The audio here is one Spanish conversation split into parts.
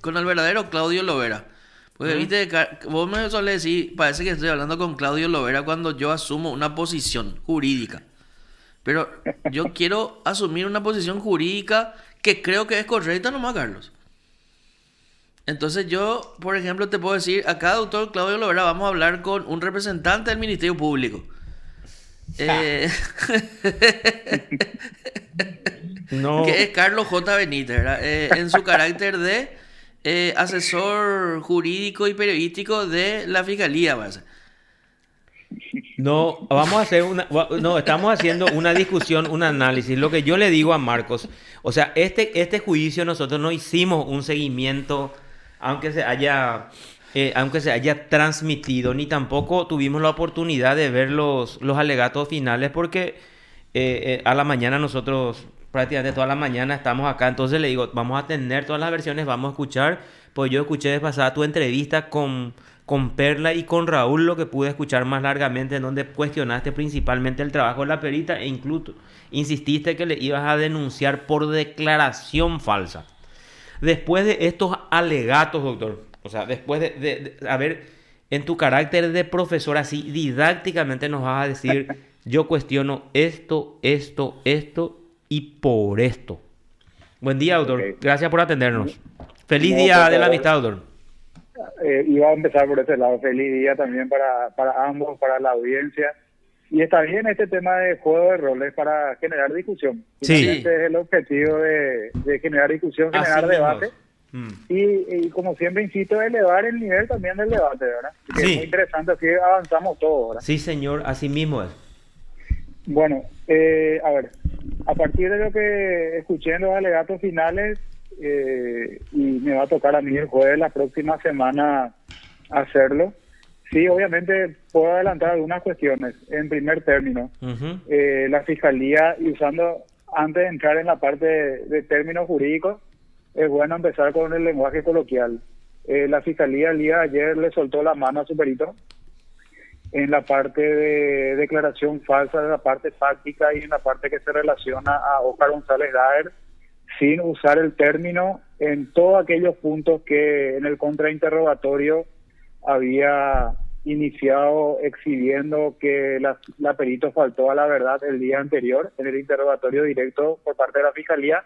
con el verdadero Claudio Lovera. Porque ¿Mm? viste, vos me solés decir, parece que estoy hablando con Claudio Lovera cuando yo asumo una posición jurídica. Pero yo quiero asumir una posición jurídica que creo que es correcta nomás, Carlos. Entonces yo, por ejemplo, te puedo decir, acá, doctor Claudio Lovera, vamos a hablar con un representante del Ministerio Público. Ja. Eh, que es No, Carlos J. Benítez, ¿verdad? En su carácter de asesor jurídico y periodístico de la Fiscalía, ¿verdad? no, vamos a hacer no, estamos haciendo una discusión, un análisis. Lo que yo le digo a Marcos, o sea, este juicio nosotros no hicimos un seguimiento, aunque se haya transmitido, ni tampoco tuvimos la oportunidad de ver los alegatos finales, porque a la mañana nosotros, prácticamente toda la mañana estamos acá. Entonces le digo, vamos a tener todas las versiones, vamos a escuchar. Pues yo escuché de pasada tu entrevista con Perla y con Raúl, lo que pude escuchar más largamente, en donde cuestionaste principalmente el trabajo de la perita e incluso insististe que le ibas a denunciar por declaración falsa. Después de estos alegatos, doctor, o sea, después a ver, en tu carácter de profesor, así didácticamente nos vas a decir, yo cuestiono esto y por esto. Buen día, Ok. doctor. Gracias por atendernos. Feliz No, por día de la favor. amistad, doctor. Iba a empezar por ese lado. Feliz día también para ambos, para la audiencia. Y está bien este tema de juego de roles para generar discusión. Sí, Finalmente es el objetivo de generar discusión, así generar mismo debate. es. Mm. Y como siempre insisto, elevar el nivel también del debate, ¿verdad? Que es muy Sí, interesante, así avanzamos todos, ¿verdad? sí, señor, así mismo es. Bueno, a ver, a partir de lo que escuché en los alegatos finales, y me va a tocar a mí el jueves la próxima semana hacerlo, sí, obviamente puedo adelantar algunas cuestiones. En primer término, Ujú. la Fiscalía, y usando, antes de entrar en la parte de términos jurídicos, es bueno empezar con el lenguaje coloquial. La Fiscalía el día de ayer le soltó la mano a su perito en la parte de declaración falsa, de la parte fáctica y en la parte que se relaciona a Oscar González Daer, sin usar el término en todos aquellos puntos que en el contrainterrogatorio había iniciado exhibiendo que la perito faltó a la verdad el día anterior en el interrogatorio directo por parte de la Fiscalía.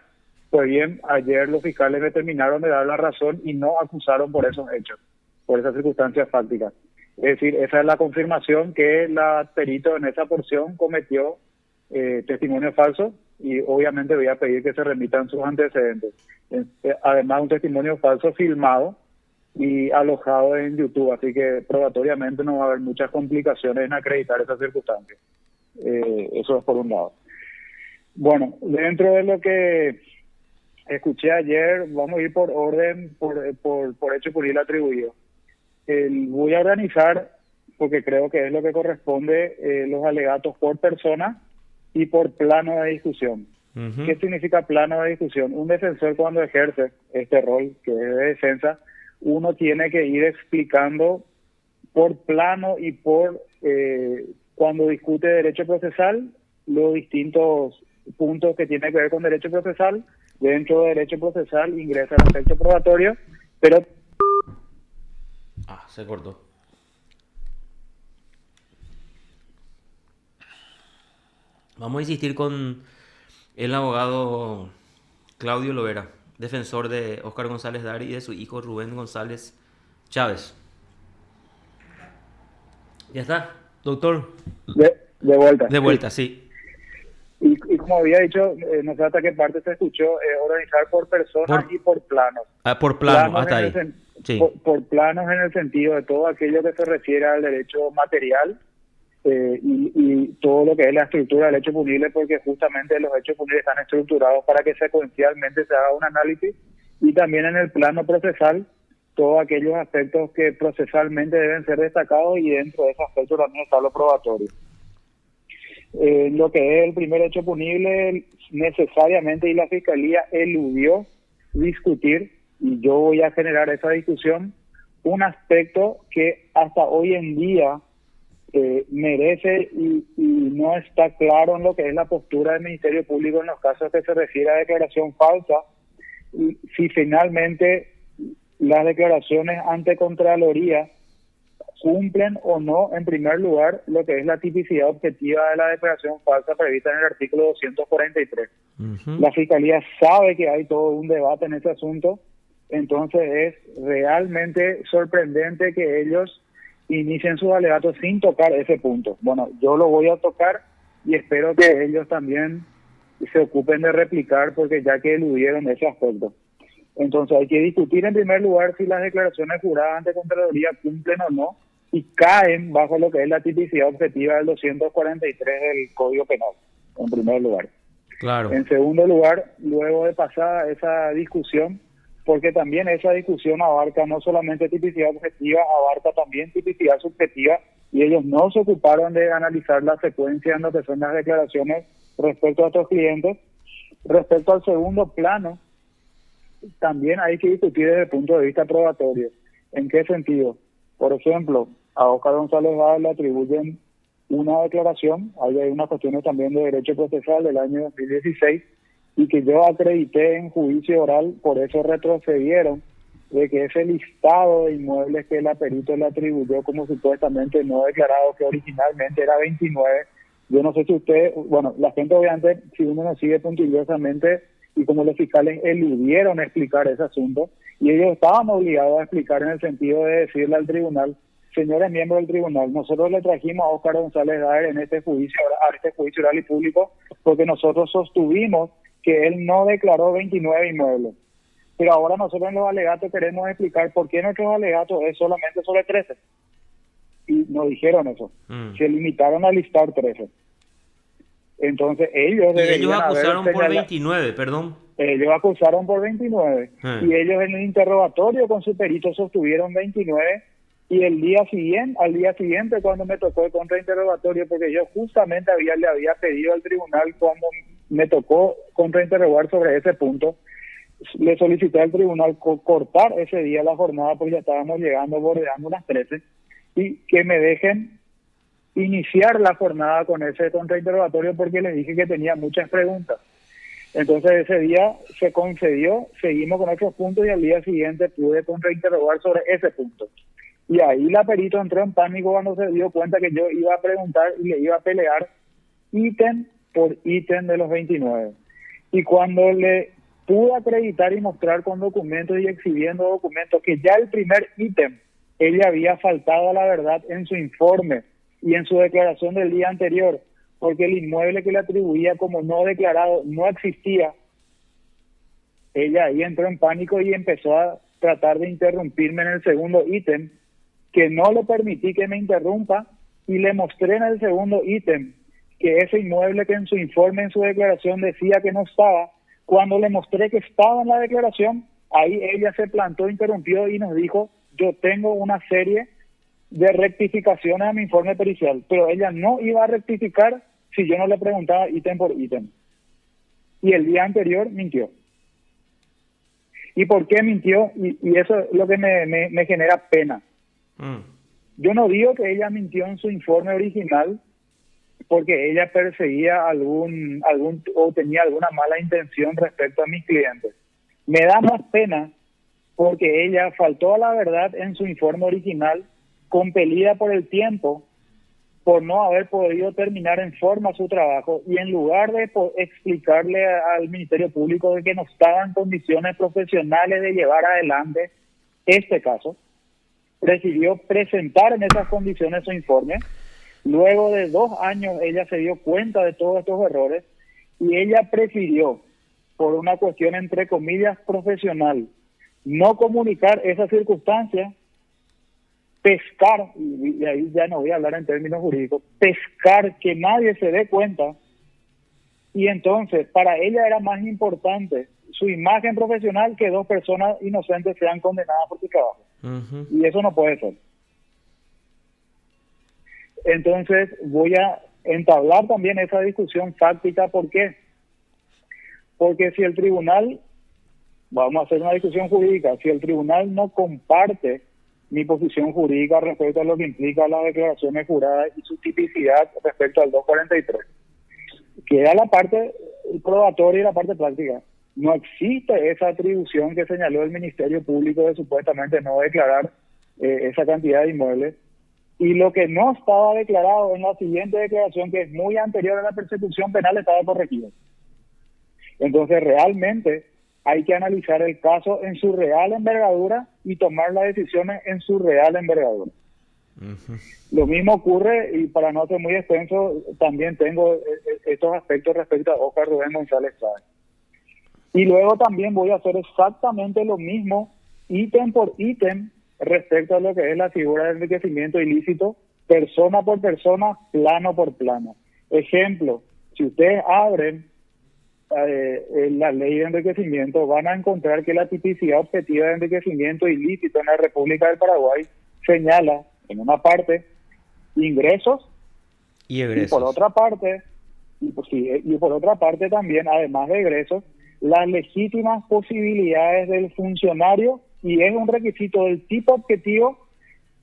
Pues bien, ayer los fiscales determinaron de dar la razón y no acusaron por esos hechos, por esas circunstancias fácticas. Es decir, esa es la confirmación que la perito en esa porción cometió testimonio falso, y obviamente voy a pedir que se remitan sus antecedentes. Además, un testimonio falso filmado y alojado en YouTube, así que probatoriamente no va a haber muchas complicaciones en acreditar esas circunstancias. Eso es por un lado. Bueno, dentro de lo que escuché ayer, vamos a ir por orden, por hecho purir atribuido. Voy a organizar, porque creo que es lo que corresponde, los alegatos por persona y por plano de discusión. Ujú. ¿Qué significa plano de discusión? Un defensor, cuando ejerce este rol, que es de defensa, uno tiene que ir explicando por plano y cuando discute derecho procesal, los distintos puntos que tienen que ver con derecho procesal. Dentro de derecho procesal ingresa el aspecto probatorio, pero Ah, se cortó. Vamos a insistir con el abogado Claudio Lovera, defensor de Óscar González Dari y de su hijo Rubén González Chávez. Ya está, doctor. de vuelta, De sí. vuelta, sí. Y como había dicho, no sé hasta qué parte se escuchó, organizar por personas Por, y por planos. por plano, Planos hasta en el ahí. Sí. por planos en el sentido de todo aquello que se refiere al derecho material, y todo lo que es la estructura del hecho punible, porque justamente los hechos punibles están estructurados para que secuencialmente se haga un análisis, y también en el plano procesal, todos aquellos aspectos que procesalmente deben ser destacados, y dentro de ese aspecto también está lo probatorio. Lo que es el primer hecho punible, necesariamente, y la Fiscalía eludió discutir, y yo voy a generar esa discusión, un aspecto que hasta hoy en día merece y no está claro en lo que es la postura del Ministerio Público en los casos que se refiere a declaración falsa, y si finalmente las declaraciones ante Contraloría cumplen o no, en primer lugar, lo que es la tipicidad objetiva de la declaración falsa prevista en el artículo 243. La Fiscalía sabe que hay todo un debate en ese asunto, entonces es realmente sorprendente que ellos inicien sus alegatos sin tocar ese punto. Bueno, yo lo voy a tocar y espero que ellos también se ocupen de replicar, porque ya que eludieron ese aspecto. Entonces hay que discutir en primer lugar si las declaraciones juradas ante Contraloría cumplen o no y caen bajo lo que es la tipicidad objetiva del 243 del Código Penal, en primer lugar. Claro. En segundo lugar, luego de pasada esa discusión, porque también esa discusión abarca no solamente tipicidad objetiva, abarca también tipicidad subjetiva, y ellos no se ocuparon de analizar la secuencia en lo que son las declaraciones respecto a estos clientes. Respecto al segundo plano, también hay que discutir desde el punto de vista probatorio. ¿En qué sentido? Por ejemplo, a Óscar González Báez le atribuyen una declaración, ahí hay unas cuestiones también de derecho procesal del año 2016, y que yo acredité en juicio oral, por eso retrocedieron, de que ese listado de inmuebles que el perito le atribuyó como supuestamente no declarado, que originalmente era 29, yo no sé si usted, bueno, la gente obviamente, si uno nos sigue puntillosamente, y como los fiscales eludieron explicar ese asunto, y ellos estaban obligados a explicar en el sentido de decirle al tribunal: señores miembros del tribunal, nosotros le trajimos a Óscar González Báez en este juicio, a este juicio oral y público, porque nosotros sostuvimos que él no declaró 29 inmuebles. Pero ahora nosotros en los alegatos queremos explicar por qué nuestros alegatos es solamente sobre 13. Y nos dijeron eso. Se limitaron a listar 13. Entonces ellos acusaron por 29, perdón. Ellos acusaron por 29. Y ellos en el interrogatorio con su perito sostuvieron 29. Y al día siguiente cuando me tocó el contrainterrogatorio, porque yo justamente le había pedido al tribunal, cuando me tocó contrainterrogar sobre ese punto, le solicité al tribunal cortar ese día la jornada, porque ya estábamos bordeando las 13, y que me dejen iniciar la jornada con ese contrainterrogatorio, porque les dije que tenía muchas preguntas. Entonces ese día se concedió, seguimos con otros puntos, y al día siguiente pude contrainterrogar sobre ese punto. Y ahí la perito entró en pánico cuando se dio cuenta que yo iba a preguntar y le iba a pelear ítem por ítem de los 29. Y cuando le pude acreditar y mostrar con documentos y exhibiendo documentos que ya el primer ítem ella había faltado a la verdad en su informe y en su declaración del día anterior, porque el inmueble que le atribuía como no declarado no existía, ella ahí entró en pánico y empezó a tratar de interrumpirme en el segundo ítem, que no le permití que me interrumpa, y le mostré en el segundo ítem que ese inmueble que en su informe, en su declaración decía que no estaba, cuando le mostré que estaba en la declaración, ahí ella se plantó, interrumpió y nos dijo: yo tengo una serie de rectificaciones a mi informe pericial, pero ella no iba a rectificar si yo no le preguntaba ítem por ítem. Y el día anterior mintió. ¿Y por qué mintió? Y eso es lo que me genera pena. Yo no digo que ella mintió en su informe original porque ella perseguía o tenía alguna mala intención respecto a mis clientes. Me da más pena porque ella faltó a la verdad en su informe original, compelida por el tiempo, por no haber podido terminar en forma su trabajo, y en lugar de explicarle al Ministerio Público de que no estaba en condiciones profesionales de llevar adelante este caso, prefirió presentar en esas condiciones su informe. Luego de 2 años ella se dio cuenta de todos estos errores y ella prefirió, por una cuestión entre comillas profesional, no comunicar esa circunstancia, pescar, y ahí ya no voy a hablar en términos jurídicos, pescar que nadie se dé cuenta, y entonces para ella era más importante su imagen profesional que 2 personas inocentes sean condenadas por su trabajo. Y eso no puede ser. Entonces voy a entablar también esa discusión fáctica. ¿Por qué? Porque si el tribunal, vamos a hacer una discusión jurídica, si el tribunal no comparte mi posición jurídica respecto a lo que implica las declaraciones juradas y su tipicidad respecto al 243, queda la parte probatoria y la parte práctica. No existe esa atribución que señaló el Ministerio Público de supuestamente no declarar esa cantidad de inmuebles. Y lo que no estaba declarado en la siguiente declaración, que es muy anterior a la persecución penal, estaba corregido. Entonces, realmente hay que analizar el caso en su real envergadura y tomar las decisiones en su real envergadura. Uh-huh. Lo mismo ocurre, y para no ser muy extenso, también tengo estos aspectos respecto a Óscar Rubén González Chávez. Y luego también voy a hacer exactamente lo mismo, ítem por ítem, respecto a lo que es la figura de enriquecimiento ilícito, persona por persona, plano por plano. Ejemplo, si ustedes abren la ley de enriquecimiento, van a encontrar que la tipicidad objetiva de enriquecimiento ilícito en la República del Paraguay señala, en una parte, ingresos y egresos. Y por otra parte también, además de egresos, las legítimas posibilidades del funcionario, y es un requisito del tipo objetivo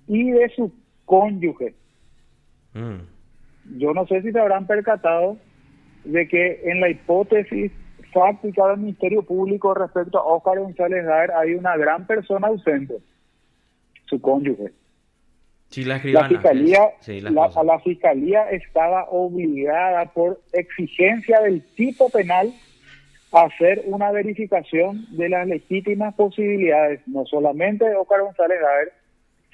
y de su cónyuge. Yo no sé si se habrán percatado de que en la hipótesis fáctica del Ministerio Público respecto a Óscar González Daer hay una gran persona ausente, su cónyuge. Sí, la escribana. La fiscalía estaba obligada por exigencia del tipo penal a hacer una verificación de las legítimas posibilidades, no solamente de Óscar González Daer,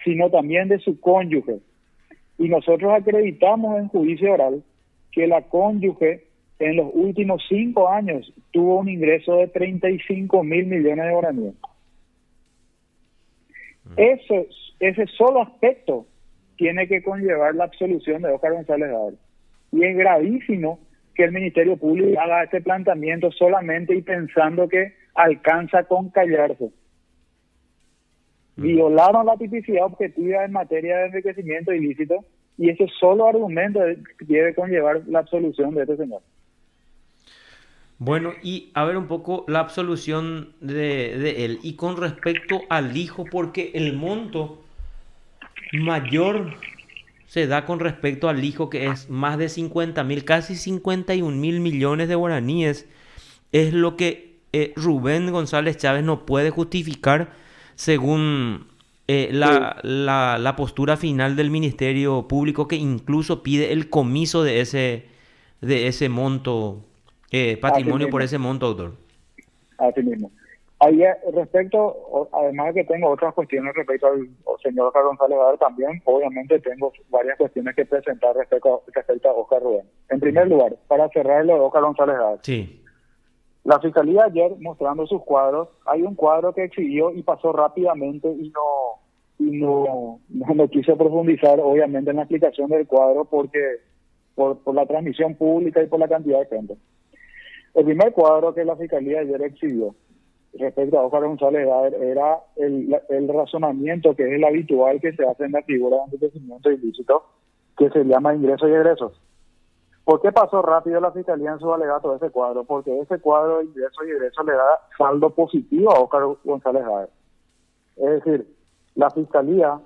sino también de su cónyuge. Y nosotros acreditamos en juicio oral que la cónyuge en los últimos 5 años tuvo un ingreso de 35 mil millones de guaraníes. Ese solo aspecto tiene que conllevar la absolución de Óscar González Daer. Y es gravísimo que el Ministerio Público haga este planteamiento solamente y pensando que alcanza con callarse. Violaron la tipicidad objetiva en materia de enriquecimiento ilícito, y ese solo argumento debe conllevar la absolución de este señor. Bueno, y a ver un poco la absolución de él. Y con respecto al hijo, porque el monto mayor se da con respecto al hijo, que es más de 50.000, casi 51.000 millones de guaraníes, es lo que Rubén González Chávez no puede justificar según la postura final del Ministerio Público, que incluso pide el comiso de ese monto, patrimonio por ese monto, doctor. Así mismo. Ahí, respecto, además de que tengo otras cuestiones respecto al señor Óscar González Daer, también obviamente tengo varias cuestiones que presentar respecto a Óscar Rubén. En primer lugar, para cerrar lo de Óscar González Daer. Sí. La Fiscalía ayer, mostrando sus cuadros, hay un cuadro que exhibió y pasó rápidamente y no quise profundizar obviamente en la explicación del cuadro porque por la transmisión pública y por la cantidad de gente. El primer cuadro que la Fiscalía ayer exhibió respecto a Óscar González Daer era el razonamiento que es el habitual que se hace en la figura de enriquecimiento ilícito, que se llama ingresos y egresos. ¿Por qué pasó rápido la Fiscalía en su alegato de ese cuadro? Porque ese cuadro de ingresos y egresos le da saldo positivo a Óscar González Daer. Es decir, la Fiscalía,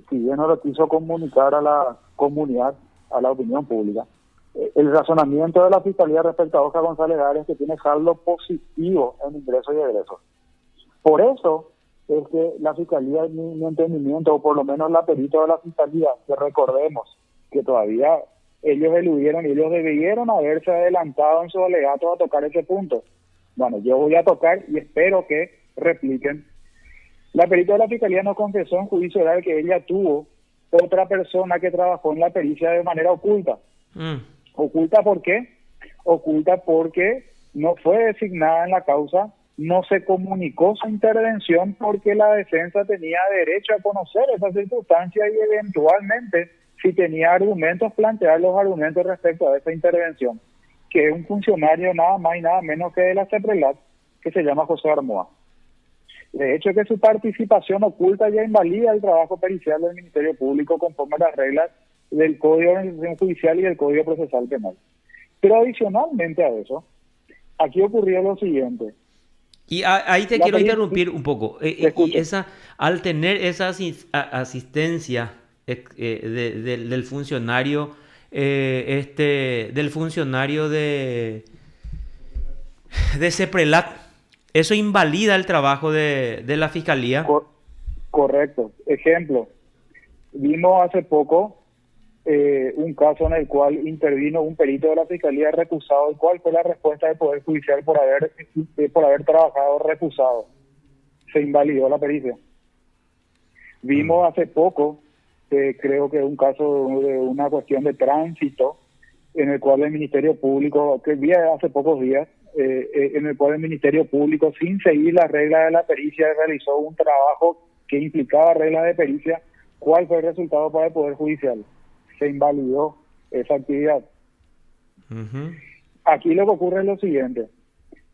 si bien no lo quiso comunicar a la comunidad, a la opinión pública, el razonamiento de la Fiscalía respecto a Óscar González Daer es que tiene saldo positivo en ingresos y egresos. Por eso es que la Fiscalía, en mi entendimiento, o por lo menos la perito de la Fiscalía, que recordemos que todavía ellos eludieron y ellos debieron haberse adelantado en sus alegatos a tocar ese punto. Bueno, yo voy a tocar y espero que repliquen. La perito de la Fiscalía nos confesó en juicio oral que ella tuvo otra persona que trabajó en la pericia de manera oculta. ¿Oculta por qué? Oculta porque no fue designada en la causa, no se comunicó su intervención porque la defensa tenía derecho a conocer esa circunstancia y eventualmente, si tenía argumentos, plantear los argumentos respecto a esa intervención, que es un funcionario nada más y nada menos que de la CEPRELAT, que se llama José Armoa. De hecho, que su participación oculta ya invalida el trabajo pericial del Ministerio Público conforme a las reglas del Código de Organización Judicial y del Código Procesal Penal. Pero adicionalmente a eso, aquí ocurrió lo siguiente. Y ahí te quiero interrumpir un poco. Al tener esa asistencia del funcionario, del funcionario de CEPRELAT, eso invalida el trabajo de la fiscalía. Correcto. Ejemplo, vimos hace poco un caso en el cual intervino un perito de la fiscalía recusado. ¿Y cuál fue la respuesta del Poder Judicial por haber trabajado recusado? Se invalidó la pericia. Vimos hace poco, creo que un caso de una cuestión de tránsito, en el cual el Ministerio Público, que vi hace pocos días, en el cual el Ministerio Público, sin seguir las reglas de la pericia, realizó un trabajo que implicaba reglas de pericia. ¿Cuál fue el resultado para el Poder Judicial? Se invalidó esa actividad. Ujú. Aquí lo que ocurre es lo siguiente.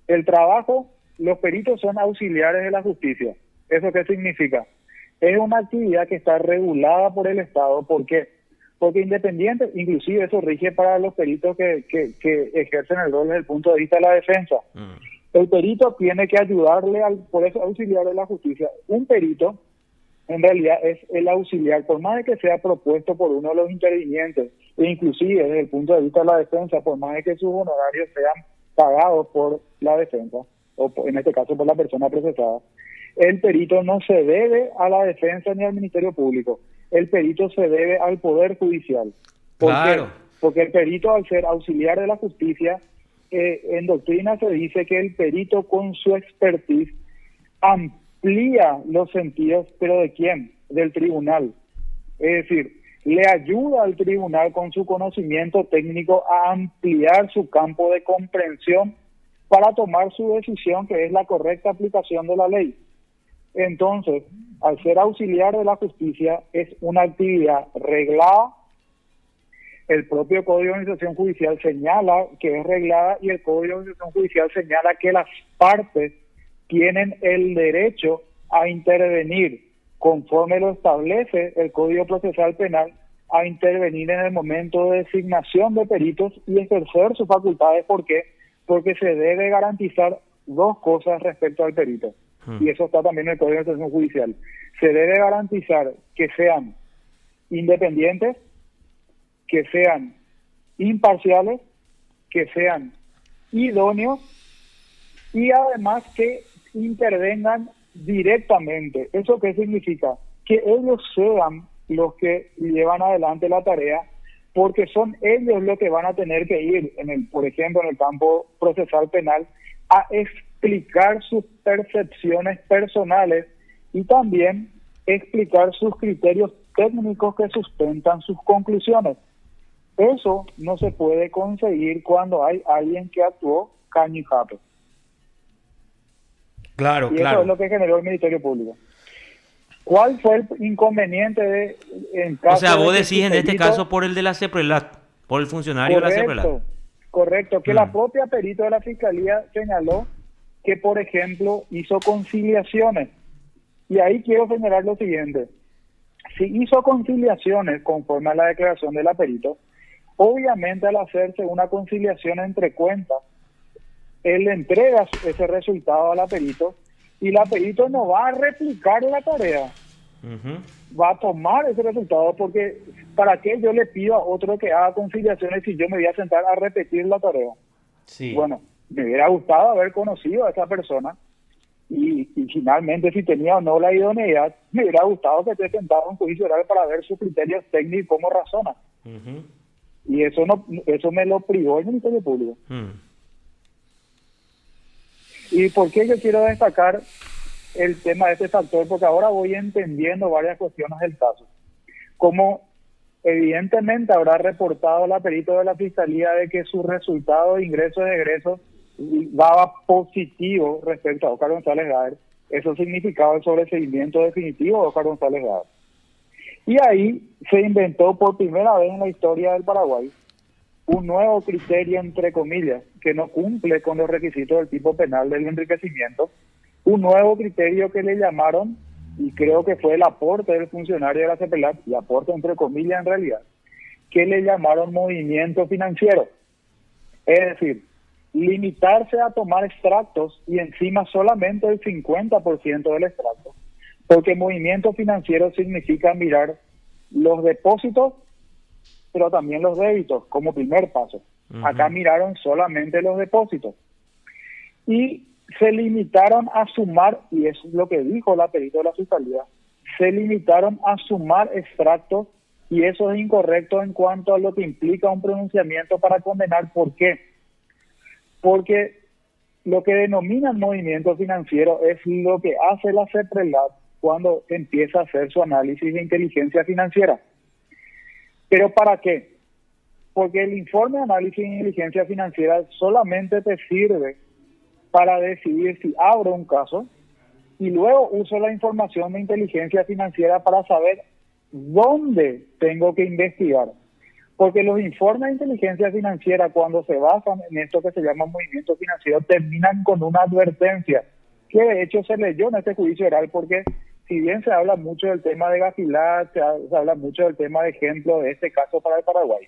El trabajo, los peritos son auxiliares de la justicia. ¿Eso qué significa? Es una actividad que está regulada por el Estado. ¿Por qué? Porque independiente, inclusive eso rige para los peritos que ejercen el rol desde el punto de vista de la defensa. El perito tiene que ayudarle, por eso auxiliar de la justicia. Un perito, en realidad, es el auxiliar, por más de que sea propuesto por uno de los intervinientes, e inclusive desde el punto de vista de la defensa, por más de que sus honorarios sean pagados por la defensa, en este caso por la persona procesada, el perito no se debe a la defensa ni al Ministerio Público. El perito se debe al Poder Judicial. ¿Por Claro. qué? Porque el perito, al ser auxiliar de la justicia, en doctrina se dice que el perito con su expertise amplía los sentidos, ¿pero de quién? Del tribunal. Es decir, le ayuda al tribunal con su conocimiento técnico a ampliar su campo de comprensión para tomar su decisión, que es la correcta aplicación de la ley. Entonces, al ser auxiliar de la justicia, es una actividad reglada. El propio Código de Organización Judicial señala que es reglada y el Código de Organización Judicial señala que las partes tienen el derecho a intervenir conforme lo establece el Código Procesal Penal, a intervenir en el momento de designación de peritos y ejercer sus facultades. ¿Por qué? Porque se debe garantizar dos cosas respecto al perito. Y eso está también en el Código de Organización Judicial. Se debe garantizar que sean independientes, que sean imparciales, que sean idóneos y además que intervengan directamente. ¿Eso qué significa? Que ellos sean los que llevan adelante la tarea, porque son ellos los que van a tener que ir, por ejemplo, en el campo procesal penal, a explicar sus percepciones personales y también explicar sus criterios técnicos que sustentan sus conclusiones. Eso no se puede conseguir cuando hay alguien que actuó caño y jape. Claro, Y claro. eso es lo que generó el Ministerio Público. ¿Cuál fue el inconveniente en caso O sea, vos de que decís su en este perito... caso por el de la CEPRELAT, por el funcionario de la CEPRELAT. Correcto, que la propia perito de la Fiscalía señaló que, por ejemplo, hizo conciliaciones. Y ahí quiero señalar lo siguiente. Si hizo conciliaciones conforme a la declaración de la perito, obviamente al hacerse una conciliación entre cuentas, él le entrega ese resultado a la perito y la perito no va a replicar la tarea. Va a tomar ese resultado, porque ¿para qué yo le pido a otro que haga conciliaciones si yo me voy a sentar a repetir la tarea? Sí. Bueno, me hubiera gustado haber conocido a esa persona y finalmente si tenía o no la idoneidad, me hubiera gustado que esté sentado en un juicio oral para ver sus criterios técnicos y cómo razona. Y eso me lo privó el Ministerio Público. ¿Y por qué yo quiero destacar el tema de este factor? Porque ahora voy entendiendo varias cuestiones del caso. Como evidentemente habrá reportado la perito de la Fiscalía de que su resultado de ingresos y egresos daba positivo respecto a Óscar González Gaer, eso significaba el sobreseimiento definitivo de Óscar González Gaer. Y ahí se inventó por primera vez en la historia del Paraguay un nuevo criterio, entre comillas, que no cumple con los requisitos del tipo penal del enriquecimiento, un nuevo criterio que le llamaron, y creo que fue el aporte del funcionario de la CEPELAT, y aporte entre comillas en realidad, que le llamaron movimiento financiero. Es decir, limitarse a tomar extractos y encima solamente el 50% del extracto, porque movimiento financiero significa mirar los depósitos, pero también los débitos como primer paso. Acá miraron solamente los depósitos. Y se limitaron a sumar, y eso es lo que dijo la perito de la Fiscalía, se limitaron a sumar extractos y eso es incorrecto en cuanto a lo que implica un pronunciamiento para condenar. ¿Por qué? Porque lo que denominan movimiento financiero es lo que hace la CEPRELAT cuando empieza a hacer su análisis de inteligencia financiera. ¿Pero para qué? Porque el informe de análisis de inteligencia financiera solamente te sirve para decidir si abro un caso y luego uso la información de inteligencia financiera para saber dónde tengo que investigar. Porque los informes de inteligencia financiera, cuando se basan en esto que se llama movimiento financiero, terminan con una advertencia, que de hecho se leyó en este juicio oral, porque si bien se habla mucho del tema de Gafilat, se habla mucho del tema de ejemplo de este caso para el Paraguay.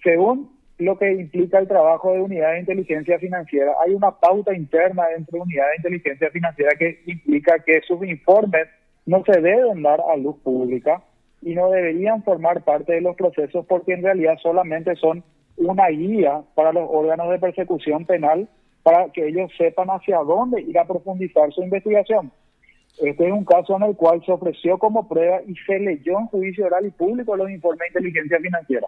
Según lo que implica el trabajo de unidad de inteligencia financiera, hay una pauta interna dentro de unidad de inteligencia financiera que implica que sus informes no se deben dar a luz pública y no deberían formar parte de los procesos porque en realidad solamente son una guía para los órganos de persecución penal para que ellos sepan hacia dónde ir a profundizar su investigación. Este es un caso en el cual se ofreció como prueba y se leyó en juicio oral y público los informes de inteligencia financiera.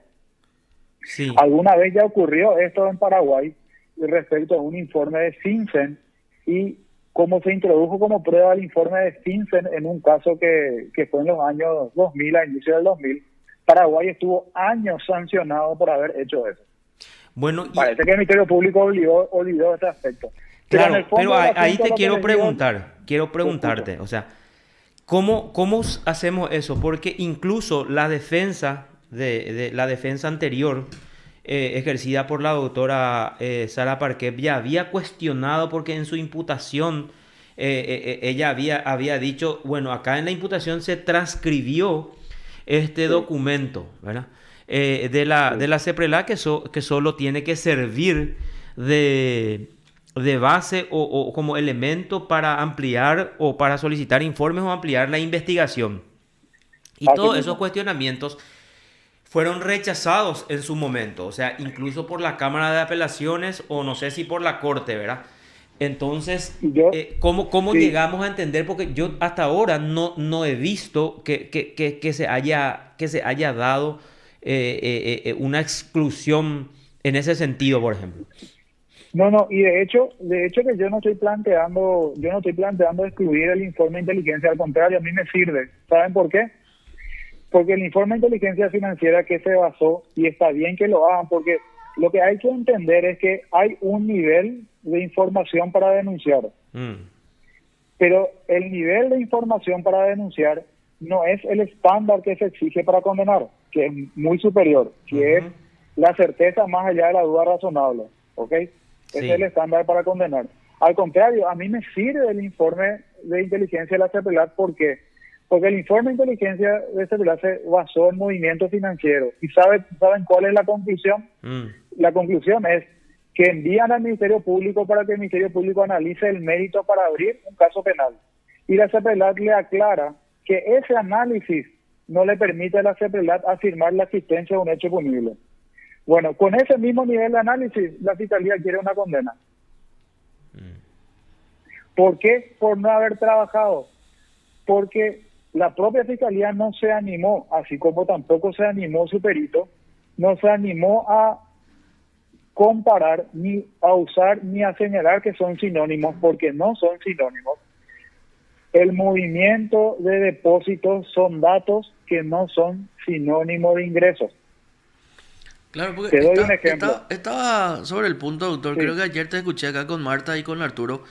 Sí. Alguna vez ya ocurrió esto en Paraguay respecto a un informe de FinCEN y cómo se introdujo como prueba el informe de FinCEN en un caso que fue en los años 2000, a inicio del 2000. Paraguay estuvo años sancionado por haber hecho eso. Bueno, Parece que el Ministerio Público olvidó ese aspecto. Claro, pero ahí te quiero preguntarte, o sea, ¿cómo hacemos eso? Porque incluso la defensa la defensa anterior ejercida por la doctora Sara Parquet ya había cuestionado porque en su imputación ella había dicho, bueno, acá en la imputación se transcribió este documento, ¿verdad? De la CEPRELAT que solo tiene que servir de base o como elemento para ampliar o para solicitar informes o ampliar la investigación. Y todos esos cuestionamientos fueron rechazados en su momento, o sea, incluso por la Cámara de Apelaciones o no sé si por la Corte, ¿verdad? Entonces, ¿cómo llegamos a entender? Porque yo hasta ahora no he visto que se haya dado una exclusión en ese sentido, por ejemplo. No, y de hecho que yo no estoy planteando excluir el informe de inteligencia, al contrario, a mí me sirve. ¿Saben por qué? Porque el informe de inteligencia financiera que se basó, y está bien que lo hagan, porque lo que hay que entender es que hay un nivel de información para denunciar. Pero el nivel de información para denunciar no es el estándar que se exige para condenar, que es muy superior, que es la certeza más allá de la duda razonable, ¿ok? Sí. Es el estándar para condenar. Al contrario, a mí me sirve el informe de inteligencia de la CEPRELAT, ¿por qué? Porque el informe de inteligencia de CEPRELAT se basó en movimiento financiero. ¿Y saben cuál es la conclusión? La conclusión es que envían al Ministerio Público para que el Ministerio Público analice el mérito para abrir un caso penal. Y la CEPRELAT le aclara que ese análisis no le permite a la CEPRELAT afirmar la existencia de un hecho punible. Bueno, con ese mismo nivel de análisis, la Fiscalía quiere una condena. ¿Por qué? Por no haber trabajado. Porque la propia Fiscalía no se animó, así como tampoco se animó su perito, no se animó a comparar, ni a usar, ni a señalar que son sinónimos, porque no son sinónimos. El movimiento de depósitos son datos que no son sinónimo de ingresos. Claro, porque te doy un ejemplo. Estaba sobre el punto, doctor. Sí. Creo que ayer te escuché acá con Marta y con Arturo.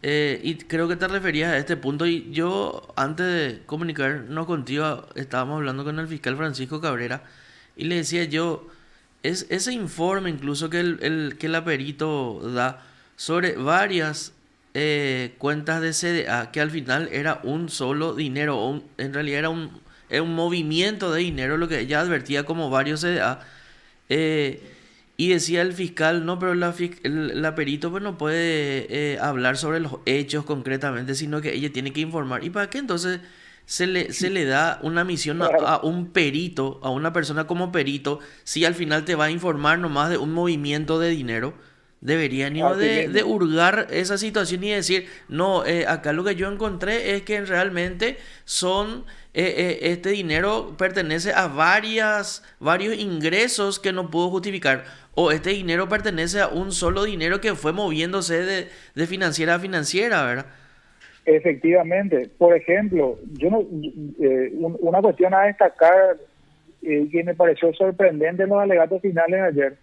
Y creo que te referías a este punto. Y yo, antes de comunicarnos contigo, estábamos hablando con el fiscal Francisco Cabrera. Y le decía yo, es ese informe incluso que la perito da sobre varias cuentas de CDA, que al final era un solo dinero, en realidad era un movimiento de dinero, lo que ella advertía como varios CDA. Y decía el fiscal, no, pero la perito pues no puede hablar sobre los hechos concretamente, sino que ella tiene que informar. ¿Y para qué entonces se le da una misión a un perito, a una persona como perito, si al final te va a informar nomás de un movimiento de dinero? Deberían iba Así de mismo. hurgar esa situación y decir, no, acá lo que yo encontré es que realmente son, este dinero pertenece a varios ingresos que no puedo justificar. O este dinero pertenece a un solo dinero que fue moviéndose de financiera a financiera, ¿verdad? Efectivamente. Por ejemplo, yo no, una cuestión a destacar que me pareció sorprendente en los alegatos finales ayer.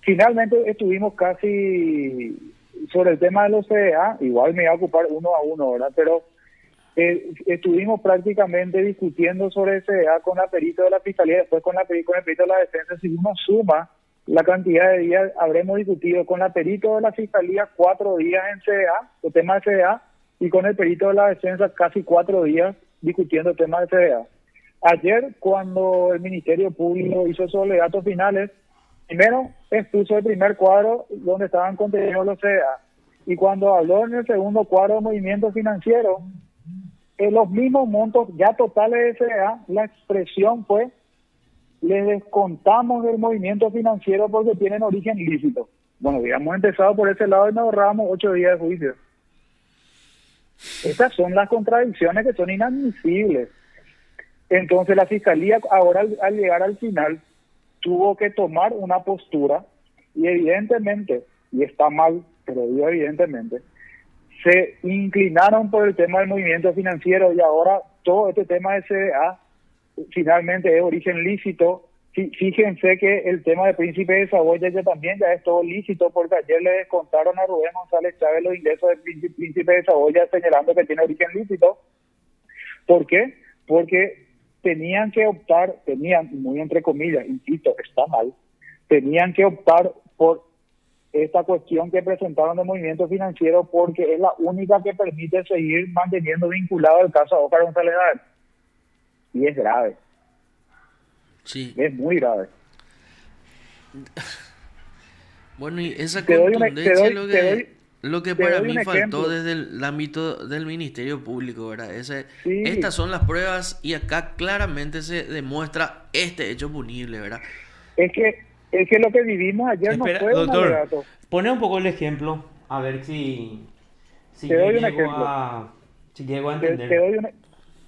Finalmente estuvimos casi sobre el tema de los CDA, igual me iba a ocupar uno a uno, ¿verdad? Pero estuvimos prácticamente discutiendo sobre el CDA con la perito de la Fiscalía, después con el perito de la Defensa. Si uno suma la cantidad de días, habremos discutido con la perito de la Fiscalía 4 días en CDA, el tema de CDA, y con el perito de la Defensa casi 4 días discutiendo el tema de CDA. Ayer, cuando el Ministerio Público hizo sus alegatos finales, primero expuso el primer cuadro donde estaban contenidos los CDA. Y cuando habló en el segundo cuadro de movimiento financiero, en los mismos montos ya totales de CDA, la expresión fue: les descontamos del movimiento financiero porque tienen origen ilícito. Bueno, habíamos empezado por ese lado y nos ahorrábamos 8 días de juicio. Estas son las contradicciones que son inadmisibles. Entonces la Fiscalía ahora al llegar al final tuvo que tomar una postura y evidentemente, y está mal, pero digo evidentemente, se inclinaron por el tema del movimiento financiero y ahora todo este tema de CDA finalmente es origen lícito. Fíjense que el tema de Príncipe de Saboya ya también ya es todo lícito, porque ayer le descontaron a Rubén González Chávez los ingresos del Príncipe de Saboya señalando que tiene origen lícito. ¿Por qué? Porque tenían, muy entre comillas, insisto, está mal, tenían que optar por esta cuestión que presentaron de movimiento financiero porque es la única que permite seguir manteniendo vinculado el caso a Óscar González Daer. Y es grave. Sí. Es muy grave. Bueno, y esa Te doy contundencia es lo que te para doy mí un faltó ejemplo. desde el ámbito del Ministerio Público, ¿verdad? Sí, Estas son las pruebas y acá claramente se demuestra este hecho punible, ¿verdad? es que lo que vivimos ayer no Espera, fue un doctor, alegato. pone un poco el ejemplo, a ver si Te yo doy un ejemplo. si llego a Te, te entender. doy un,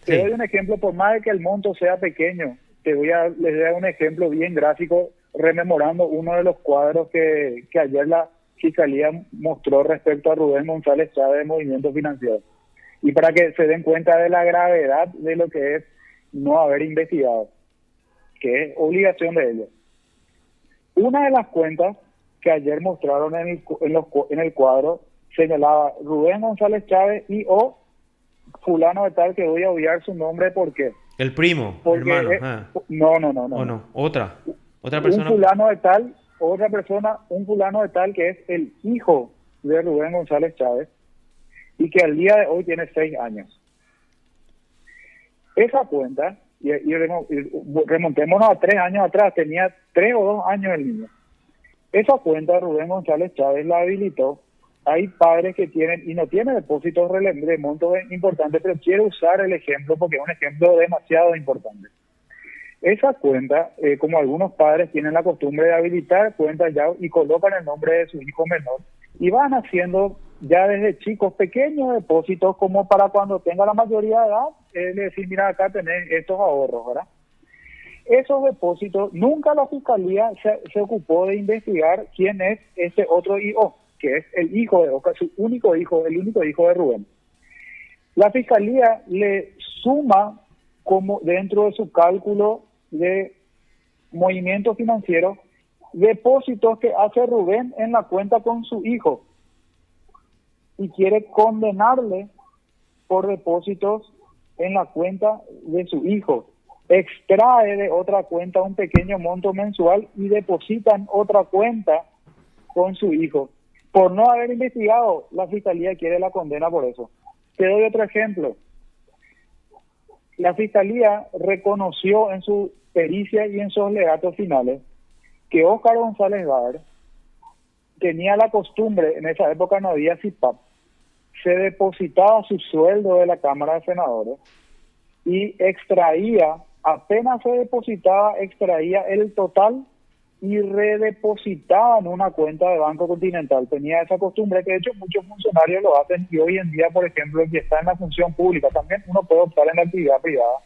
te doy Sí, un ejemplo, por más de que el monto sea pequeño. Les voy a dar un ejemplo bien gráfico, rememorando uno de los cuadros que ayer la Fiscalía mostró respecto a Rubén González Chávez de Movimiento Financiero. Y para que se den cuenta de la gravedad de lo que es no haber investigado, que es obligación de ellos. Una de las cuentas que ayer mostraron en el cuadro señalaba Rubén González Chávez y o fulano de tal, que voy a obviar su nombre. ¿Por qué? el primo, Porque hermano, no, o no. no, otra Un persona. fulano de tal, otra persona, un fulano de tal que es el hijo de Rubén González Chávez y que al día de hoy tiene 6 años. Esa cuenta, y remontémonos a 3 años atrás, tenía 3 o 2 años el niño. Esa cuenta Rubén González Chávez la habilitó. Hay padres que tienen y no tienen depósitos de montos importantes, pero quiero usar el ejemplo porque es un ejemplo demasiado importante. Esa cuenta, como algunos padres tienen la costumbre de habilitar cuentas ya y colocan el nombre de su hijo menor y van haciendo ya desde chicos pequeños depósitos como para cuando tenga la mayoría de edad, decir, mira, acá tenés estos ahorros, ¿verdad? Esos depósitos, nunca la Fiscalía se ocupó de investigar quién es ese otro hijo, que es el hijo de Oscar, su único hijo, el único hijo de Rubén. La Fiscalía le suma como dentro de su cálculo de movimiento financiero depósitos que hace Rubén en la cuenta con su hijo y quiere condenarle por depósitos en la cuenta de su hijo. Extrae de otra cuenta un pequeño monto mensual y deposita en otra cuenta con su hijo. Por no haber investigado, la Fiscalía quiere la condena por eso. Te doy otro ejemplo. La Fiscalía reconoció en su pericia y en sus alegatos finales que Óscar González Daer tenía la costumbre, en esa época no había CIPAP, se depositaba su sueldo de la Cámara de Senadores y extraía, apenas se depositaba, extraía el total y redepositaba en una cuenta de Banco Continental. Tenía esa costumbre que de hecho muchos funcionarios lo hacen y hoy en día, por ejemplo, el que está en la función pública, también uno puede optar en la actividad privada,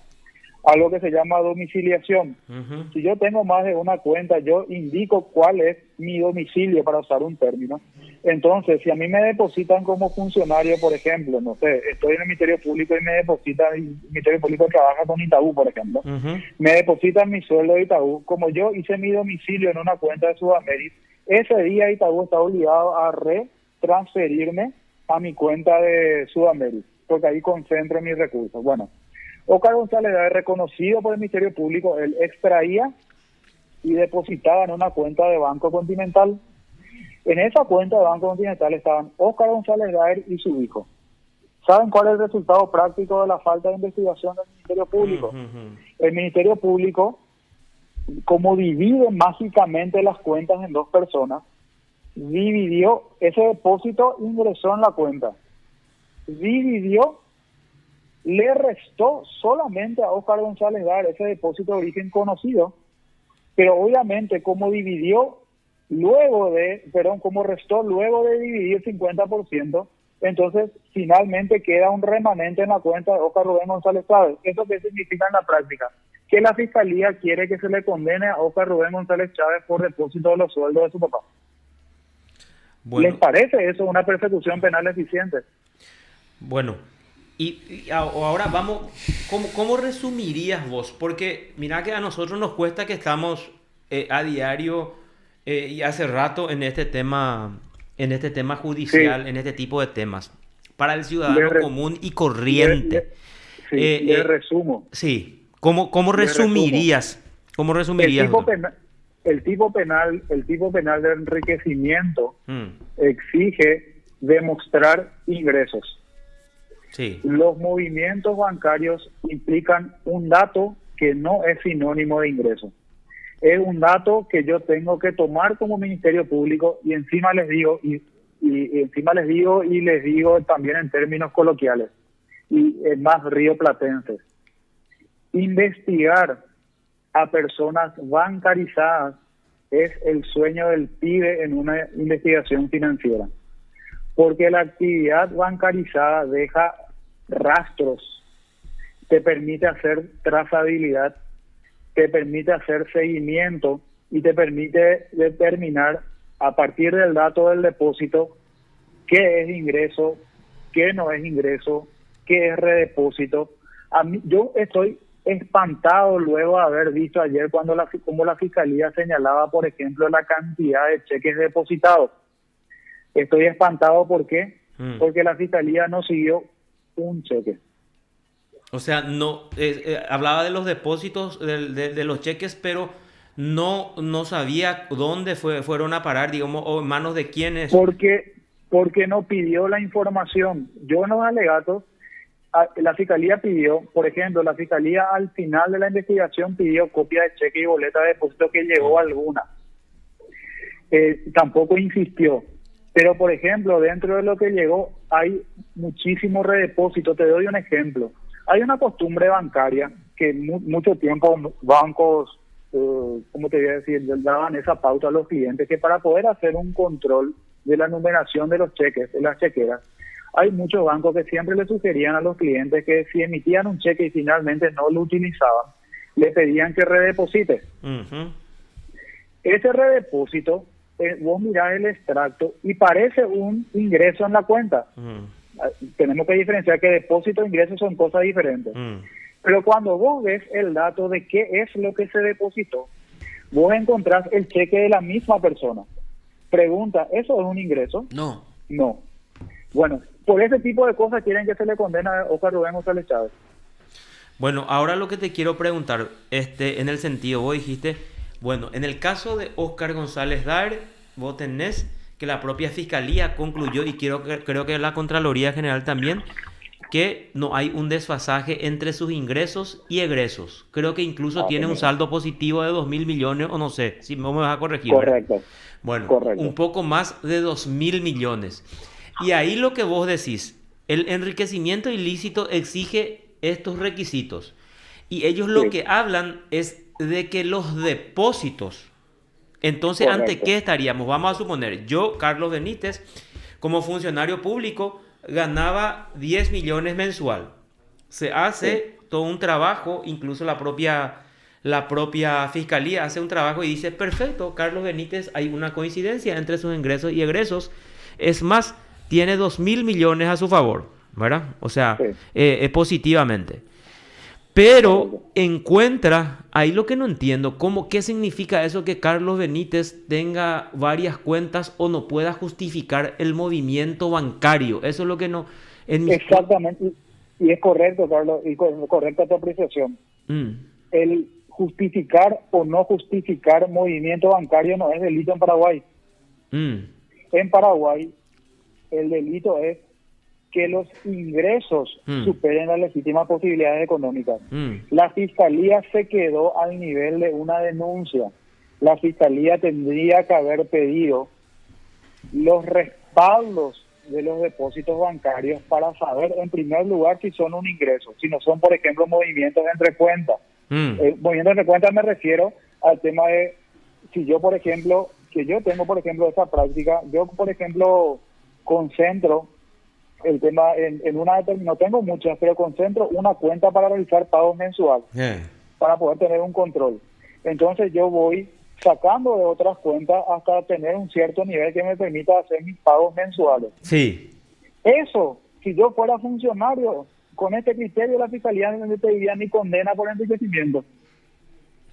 algo que se llama domiciliación. Ujú. Si yo tengo más de una cuenta, yo indico cuál es mi domicilio, para usar un término. Entonces, si a mí me depositan como funcionario, por ejemplo, no sé, estoy en el Ministerio Público y me depositan, el Ministerio Público trabaja con Itaú, por ejemplo, Ujú. me depositan mi sueldo de Itaú, como yo hice mi domicilio en una cuenta de Sudamérica, ese día Itaú está obligado a retransferirme a mi cuenta de Sudamérica, porque ahí concentro mis recursos. Bueno, Óscar González Daer, reconocido por el Ministerio Público, él extraía y depositaba en una cuenta de Banco Continental. En esa cuenta de Banco Continental estaban Óscar González Daer y su hijo. ¿Saben cuál es el resultado práctico de la falta de investigación del Ministerio Público? Ujú. El Ministerio Público, como divide mágicamente las cuentas en dos personas, dividió ese depósito, ingresó en la cuenta, dividió, le restó solamente a Óscar González Daer ese depósito de origen conocido, pero obviamente como restó luego de dividir 50%, entonces finalmente queda un remanente en la cuenta de Óscar Rubén González Chávez. ¿Eso qué significa en la práctica? Que la Fiscalía quiere que se le condene a Óscar Rubén González Chávez por depósito de los sueldos de su papá. Bueno, ¿Les parece eso una persecución penal eficiente? bueno. Ahora vamos, ¿cómo resumirías vos? Porque mira que a nosotros nos cuesta que estamos a diario y hace rato en este tema judicial, Sí. en este tipo de temas. Para el Le ciudadano re- común y le- corriente. sí, eh, le eh, resumo. sí, ¿cómo Le resumo. resumirías? ¿Cómo El resumirías? tipo Doctor? penal, el tipo penal de enriquecimiento Mm, exige demostrar ingresos. sí. Los movimientos bancarios implican un dato que no es sinónimo de ingreso. Es un dato que yo tengo que tomar como Ministerio Público y encima les digo y les digo también en términos coloquiales y más rioplatenses. Investigar a personas bancarizadas es el sueño del pibe en una investigación financiera, porque la actividad bancarizada deja rastros, te permite hacer trazabilidad, te permite hacer seguimiento y te permite determinar a partir del dato del depósito qué es ingreso, qué no es ingreso, qué es redepósito. Yo estoy espantado luego de haber visto ayer como la Fiscalía señalaba, por ejemplo, la cantidad de cheques depositados. Estoy espantado, ¿por qué? Porque la Fiscalía no siguió un cheque. O sea, no hablaba de los depósitos de los cheques, pero no sabía dónde fueron a parar, digamos, o en manos de quiénes. Porque no pidió la información. Yo en los alegatos, la Fiscalía pidió, por ejemplo, la Fiscalía al final de la investigación pidió copia de cheque y boleta de depósito que llegó alguna. Tampoco insistió. Pero, por ejemplo, dentro de lo que llegó hay muchísimo redepósito. Te doy un ejemplo. Hay una costumbre bancaria que mucho tiempo bancos, ¿cómo te voy a decir?, daban esa pauta a los clientes, que para poder hacer un control de la numeración de los cheques, de las chequeras, hay muchos bancos que siempre le sugerían a los clientes que si emitían un cheque y finalmente no lo utilizaban, le pedían que redeposite. Uh-huh. Ese redepósito, vos mirás el extracto y parece un ingreso en la cuenta. Tenemos que diferenciar que depósito e ingreso son cosas diferentes. Pero cuando vos ves el dato de qué es lo que se depositó, vos encontrás el cheque de la misma persona. Pregunta, ¿eso es un ingreso? No. No. Bueno, por ese tipo de cosas quieren que se le condene a Óscar Rubén González Chávez. Bueno, ahora lo que te quiero preguntar, en el sentido, vos dijiste, bueno, en el caso de Óscar González Daer, vos tenés que la propia Fiscalía concluyó, y creo que la Contraloría General también, que no hay un desfasaje entre sus ingresos y egresos. Creo que incluso tiene un saldo positivo de 2.000 millones, o no sé, si vos me vas a corregir. Correcto. ¿Verdad? Bueno, correcto. Un poco más de 2.000 millones. Y ahí lo que vos decís, el enriquecimiento ilícito exige estos requisitos. Y ellos lo que hablan es de que los depósitos Entonces, ¿ante Correcto. qué estaríamos? Vamos a suponer, yo, Carlos Benítez, como funcionario público, ganaba 10 millones mensual. Se Sí, hace todo un trabajo, incluso la propia fiscalía hace un trabajo y dice, perfecto, Carlos Benítez, hay una coincidencia entre sus ingresos y egresos. Es más, tiene 2.000 millones a su favor, ¿verdad? O sea, sí, positivamente. Pero correcto. encuentra, ahí lo que no entiendo, ¿qué significa eso que Carlos Benítez tenga varias cuentas o no pueda justificar el movimiento bancario? Eso es lo que no, en mis... Exactamente. Y es correcto, Carlos, y correcta tu apreciación. Mm, El justificar o no justificar movimiento bancario no es delito en Paraguay. mm, En Paraguay, el delito es que los ingresos mm, superen las legítimas posibilidades económicas. mm, La fiscalía se quedó al nivel de una denuncia. La fiscalía tendría que haber pedido los respaldos de los depósitos bancarios para saber, en primer lugar, si son un ingreso, si no son, por ejemplo, movimientos entre cuentas. mm, Movimientos entre cuentas me refiero al tema de, si yo, por ejemplo, que yo tengo, por ejemplo, esa práctica, yo, por ejemplo, concentro el tema en una determinada, no tengo muchas, pero concentro una cuenta para realizar pagos mensuales, eh, para poder tener un control. Entonces yo voy sacando de otras cuentas hasta tener un cierto nivel que me permita hacer mis pagos mensuales. sí, Eso, si yo fuera funcionario, con este criterio la fiscalía no me pediría ni condena por enriquecimiento.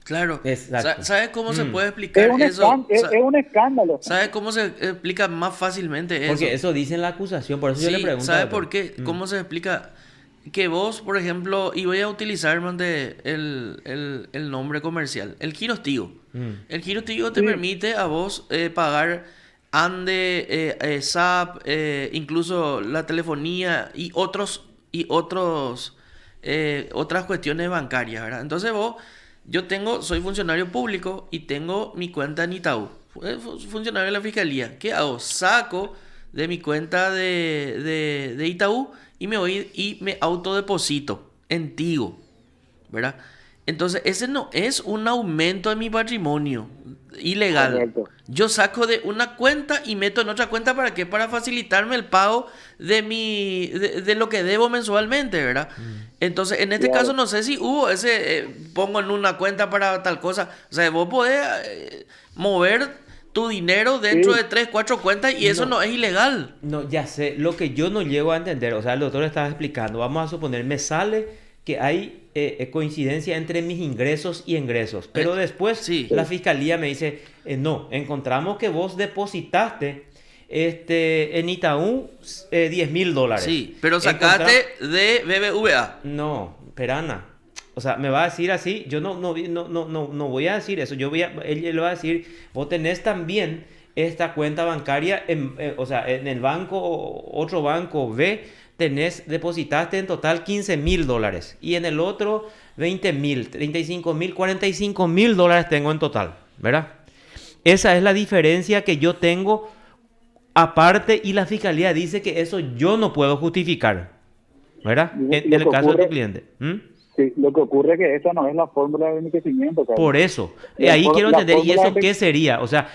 Claro. exacto. ¿Sabes cómo se Mm. puede explicar eso? Es un escándalo. ¿Sabes cómo se explica más fácilmente Porque eso? eso dice en la acusación, por eso yo le Sí, pregunto a ¿sabes Beto. por qué? Mm, ¿Cómo se explica? Que vos, por ejemplo, y voy a utilizar más de el nombre comercial, el girostigo. mm, El girostigo te Sí, permite a vos pagar Ande, SAP, incluso la telefonía y otras cuestiones bancarias, ¿verdad? Entonces soy funcionario público y tengo mi cuenta en Itaú. Funcionario de la fiscalía. ¿Qué hago? Saco de mi cuenta de Itaú y me voy y me autodeposito en Tigo, ¿verdad? Entonces, ese no es un aumento de mi patrimonio ilegal. correcto. Yo saco de una cuenta y meto en otra cuenta, ¿para qué? Para facilitarme el pago de lo que debo mensualmente, ¿verdad? Entonces, en este caso Claro. no sé si hubo pongo en una cuenta para tal cosa. O sea, vos podés mover tu dinero dentro de Sí, 3 4 cuentas y eso no, no es ilegal. no, ya sé, lo que yo no llego a entender, o sea, el doctor estaba explicando, vamos a suponer, me sale que hay coincidencia entre mis ingresos y ingresos, pero después Sí. la sí, fiscalía me dice, no, encontramos que vos depositaste en Itaú $10.000. Sí, pero Encontra- sacate de BBVA. No, Perana. O sea, me va a decir así, yo no voy a decir eso, él le va a decir, vos tenés también esta cuenta bancaria, o sea, en el banco, otro banco B, depositaste en total $15.000 y en el otro 20.000, 35.000, $45.000 tengo en total, ¿verdad? Esa es la diferencia que yo tengo aparte y la fiscalía dice que eso yo no puedo justificar, ¿verdad? En lo el que caso de tu ocurre, cliente. ¿Mm? sí, lo que ocurre es que esa no es la fórmula de enriquecimiento, Carlos. Por eso, ahí quiero La entender, ¿y fórmula eso de qué sería? O sea,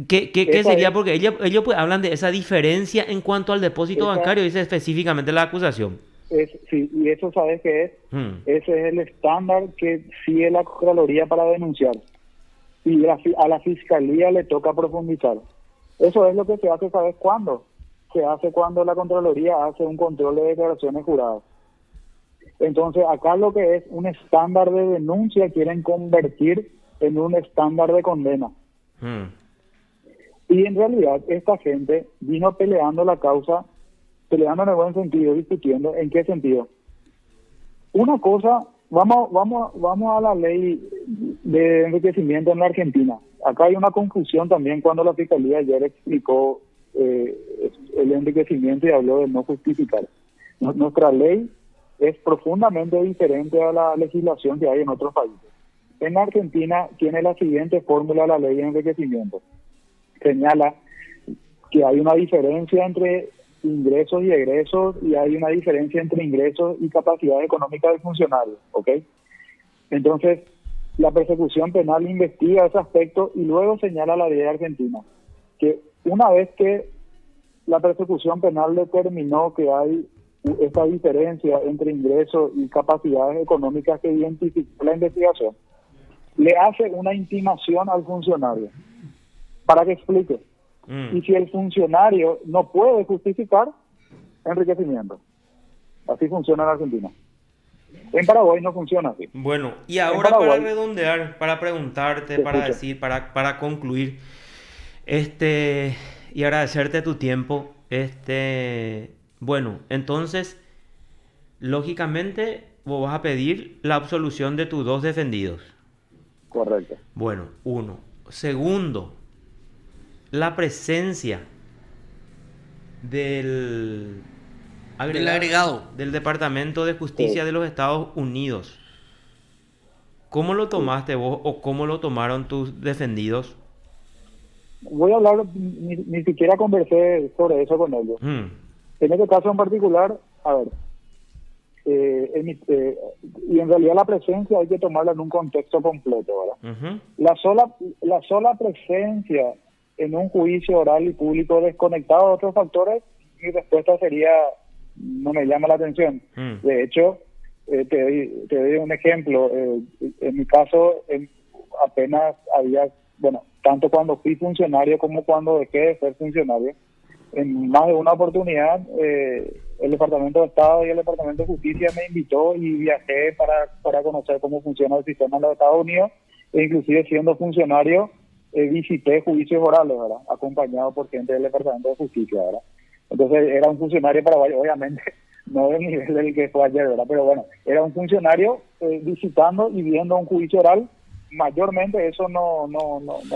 ¿qué esa sería? es, Porque ellos pues, hablan de esa diferencia en cuanto al depósito esa bancario, dice específicamente la acusación. sí, y eso sabes qué es, Mm, ese es el estándar que sigue la Contraloría para denunciar. Y a la Fiscalía le toca profundizar. Eso es lo que se hace, ¿sabes cuándo? Se hace cuando la Contraloría hace un control de declaraciones juradas. Entonces, acá lo que es un estándar de denuncia quieren convertir en un estándar de condena. mm, Y en realidad esta gente vino peleando la causa, peleando en el buen sentido, discutiendo. ¿En qué sentido? Una cosa, vamos a la ley de enriquecimiento en la Argentina. Acá hay una confusión también cuando la Fiscalía ayer explicó el enriquecimiento y habló de no justificar. Nuestra ley es profundamente diferente a la legislación que hay en otros países. En la Argentina tiene la siguiente fórmula la ley de enriquecimiento. Señala que hay una diferencia entre ingresos y egresos y hay una diferencia entre ingresos y capacidad económica del funcionario, ¿ok? Entonces, la persecución penal investiga ese aspecto y luego señala la ley argentina que una vez que la persecución penal determinó que hay esta diferencia entre ingresos y capacidades económicas que identificó la investigación, le hace una intimación al funcionario para que explique. Y si el funcionario no puede justificar, enriquecimiento. Así funciona en Argentina. En Paraguay no funciona así. Bueno, y En ahora Paraguay, para redondear, para preguntarte, te para escucho. decir, para concluir, y agradecerte tu tiempo, bueno, entonces, lógicamente, vos vas a pedir la absolución de tus dos defendidos. Correcto. Bueno, uno. Segundo, la presencia del Del agregado. del Departamento de Justicia Sí. de los Estados Unidos. ¿Cómo lo tomaste vos o cómo lo tomaron tus defendidos? Voy a hablar, ni siquiera conversé sobre eso con ellos. Mm, En este caso en particular, a ver, y en realidad la presencia hay que tomarla en un contexto completo, ¿verdad? ujú, La sola presencia en un juicio oral y público desconectado de otros factores, mi respuesta sería, no me llama la atención. mm, De hecho, te doy un ejemplo. En mi caso, apenas había, bueno, tanto cuando fui funcionario como cuando dejé de ser funcionario, en más de una oportunidad, el Departamento de Estado y el Departamento de Justicia me invitó y viajé para conocer cómo funciona el sistema en los Estados Unidos, e inclusive siendo funcionario, visité juicios orales, ¿verdad? Acompañado por gente del Departamento de Justicia, ¿verdad? Entonces era un funcionario paraguayo, obviamente, no del nivel del que fue ayer, ¿verdad? Pero bueno, era un funcionario visitando y viendo un juicio oral. Mayormente eso no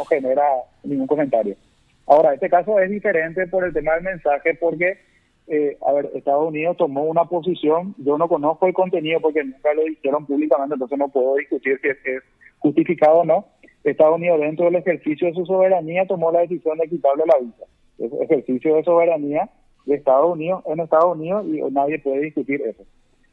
genera ningún comentario. Ahora, este caso es diferente por el tema del mensaje porque, a ver, Estados Unidos tomó una posición, yo no conozco el contenido porque nunca lo dijeron públicamente, entonces no puedo discutir si es justificado o no. Estados Unidos, dentro del ejercicio de su soberanía, tomó la decisión de quitarle la visa. Es ejercicio de soberanía de Estados Unidos en Estados Unidos y nadie puede discutir eso.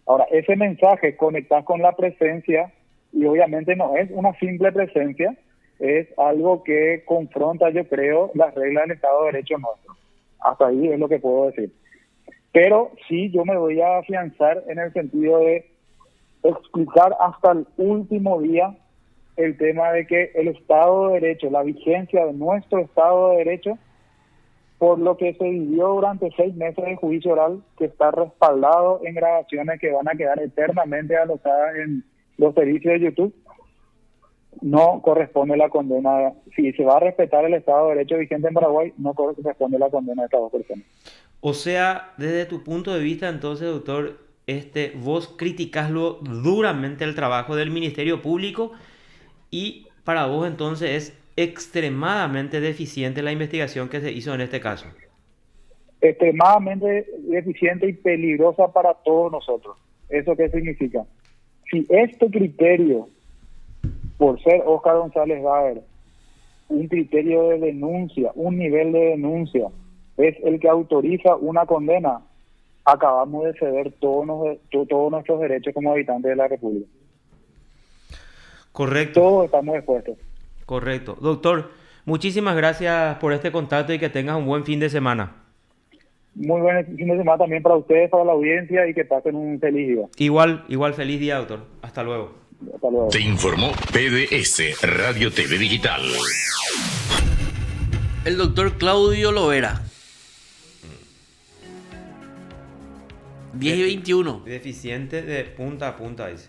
Ahora, ese mensaje conectado con la presencia, y obviamente no es una simple presencia, es algo que confronta, yo creo, las reglas del Estado de Derecho nuestro. Hasta ahí es lo que puedo decir. Pero sí, yo me voy a afianzar en el sentido de explicar hasta el último día el tema de que el Estado de Derecho, la vigencia de nuestro Estado de Derecho, por lo que se vivió durante 6 meses de juicio oral, que está respaldado en grabaciones que van a quedar eternamente alojadas en los servicios de YouTube, no corresponde la condena. Si se va a respetar el Estado de Derecho vigente en Paraguay, no corresponde la condena de estas dos personas. O sea, desde tu punto de vista, entonces, doctor, vos criticás duramente el trabajo del Ministerio Público y para vos entonces es extremadamente deficiente la investigación que se hizo en este caso. Extremadamente deficiente y peligrosa para todos nosotros. ¿Eso qué significa? Si este criterio, por ser Óscar González Baer, un criterio de denuncia, un nivel de denuncia, es el que autoriza una condena, acabamos de ceder todos nuestros derechos como habitantes de la República. Correcto. Todos estamos expuestos. Correcto. Doctor, muchísimas gracias por este contacto y que tengas un buen fin de semana. Muy buen fin de semana también para ustedes, para la audiencia, y que pasen un feliz día. Igual feliz día, doctor. Hasta luego. Hasta luego. Te informó PDS Radio TV Digital. El doctor Claudio Lovera. 10:21. Deficiente de punta a punta, dice.